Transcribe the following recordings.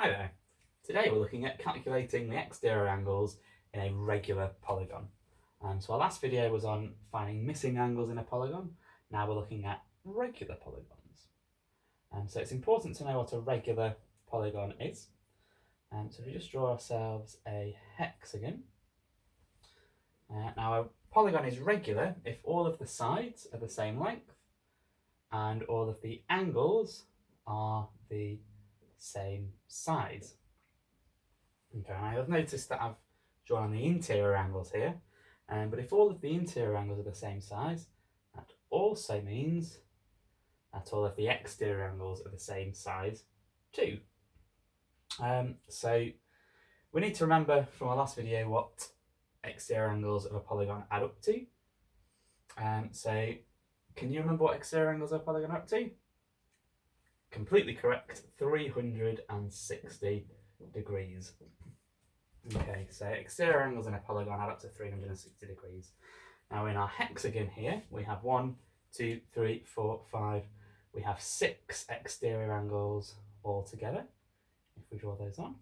Hi there. Today we're looking at calculating the exterior angles in a regular polygon. So our last video was on finding missing angles in a polygon. Now we're looking at regular polygons. So it's important to know what a regular polygon is. So if we just draw ourselves a hexagon. Now a polygon is regular if all of the sides are the same length and all of the angles are the same size. Okay, I have noticed that I've drawn the interior angles here, but if all of the interior angles are the same size, that also means that all of the exterior angles are the same size too. So we need to remember from our last video what exterior angles of a polygon add up to. So can you remember what exterior angles of a polygon are up to? Completely correct, 360 degrees. Okay, so exterior angles in a polygon add up to 360 degrees. Now in our hexagon here, we have 1, 2, 3, 4, 5. We have 6 exterior angles altogether, if we draw those on.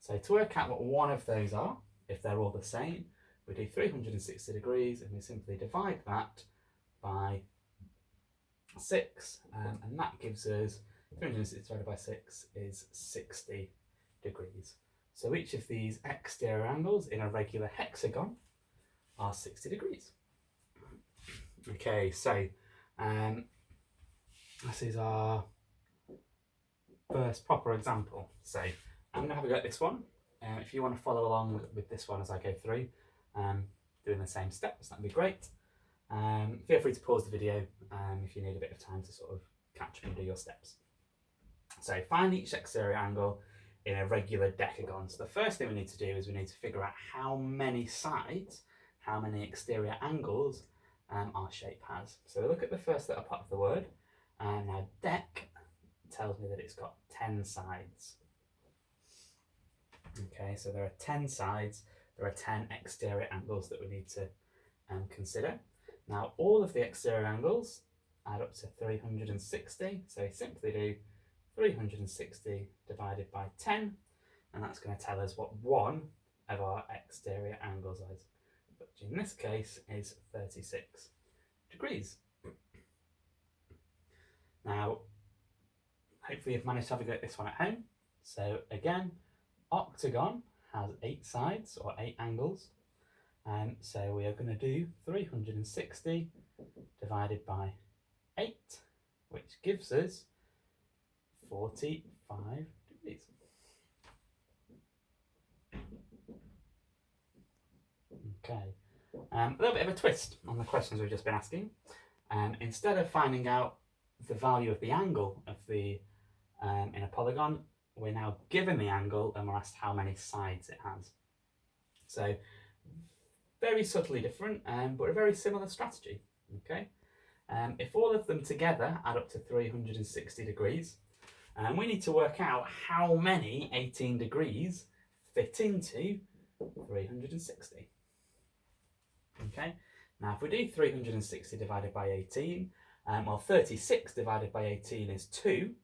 So to work out what one of those are, if they're all the same, we do 360 degrees and we simply divide that by 6, and that gives us 360 divided by 6 is 60 degrees. So each of these exterior angles in a regular hexagon are 60 degrees. Okay, so this is our first proper example. So I'm going to have a go at this one. If you want to follow along with this one as I go through, doing the same steps, that'd be great. Feel free to pause the video if you need a bit of time to sort of catch up and do your steps. So find each exterior angle in a regular decagon. So the first thing we need to do is we need to figure out how many sides, how many exterior angles our shape has. So we look at the first little part of the word, and now dec tells me that it's got 10 sides. Okay, so there are 10 sides, there are 10 exterior angles that we need to consider. Now all of the exterior angles add up to 360, so we simply do 360 divided by 10, and that's going to tell us what one of our exterior angles is, which in this case is 36 degrees. Now, hopefully you've managed to have a go at this one at home. So again, octagon has 8 sides or 8 angles, and so we are going to do 360 divided by 8, which gives us 45 degrees. Okay, a little bit of a twist on the questions we've just been asking. Instead of finding out the value of the angle of the in a polygon, we're now given the angle and we're asked how many sides it has. So very subtly different, but a very similar strategy. Okay, if all of them together add up to 360 degrees, and we need to work out how many 18 degrees fit into 360. Okay, now if we do 360 divided by 18, well 36 divided by 18 is 2,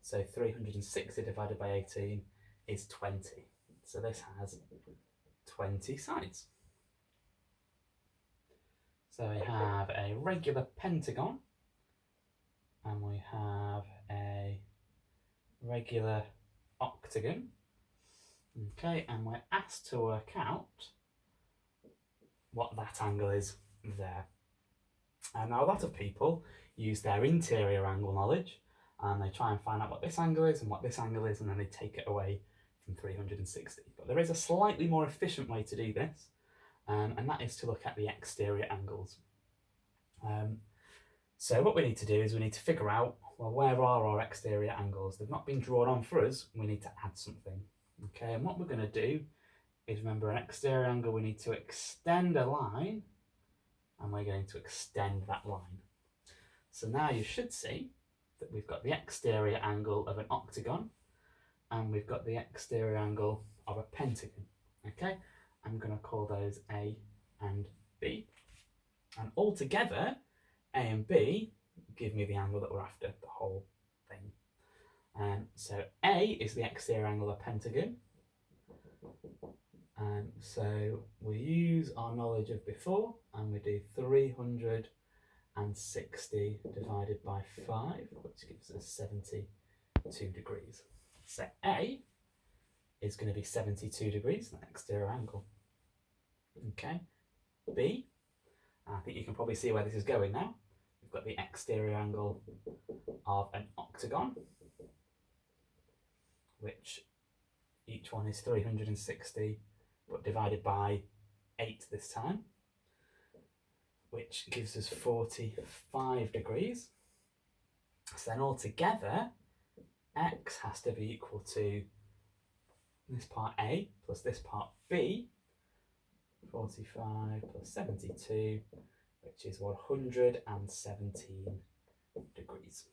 so 360 divided by 18 is 20. So this has 20 sides. So we have a regular pentagon, and we have a regular octagon. Okay, and we're asked to work out what that angle is there. And now a lot of people use their interior angle knowledge and they try and find out what this angle is and what this angle is, and then they take it away from 360. But there is a slightly more efficient way to do this, and that is to look at the exterior angles. So what we need to do is we need to figure out, well, where are our exterior angles? They've not been drawn on for us, we need to add something. Okay, and what we're going to do is, remember, an exterior angle, we need to extend a line, and we're going to extend that line. So now you should see that we've got the exterior angle of an octagon, and we've got the exterior angle of a pentagon. Okay, I'm going to call those A and B, and altogether A and B give me the angle that we're after, the whole thing. So A is the exterior angle of a pentagon. So we use our knowledge of before and we do 360 divided by 5, which gives us 72 degrees. So A is going to be 72 degrees, the exterior angle. Okay, B, I think you can probably see where this is going now. We've got the exterior angle of an octagon, which each one is 360, but divided by 8 this time, which gives us 45 degrees. So then altogether, x has to be equal to this part A plus this part B, 45 plus 72, which is 117 degrees.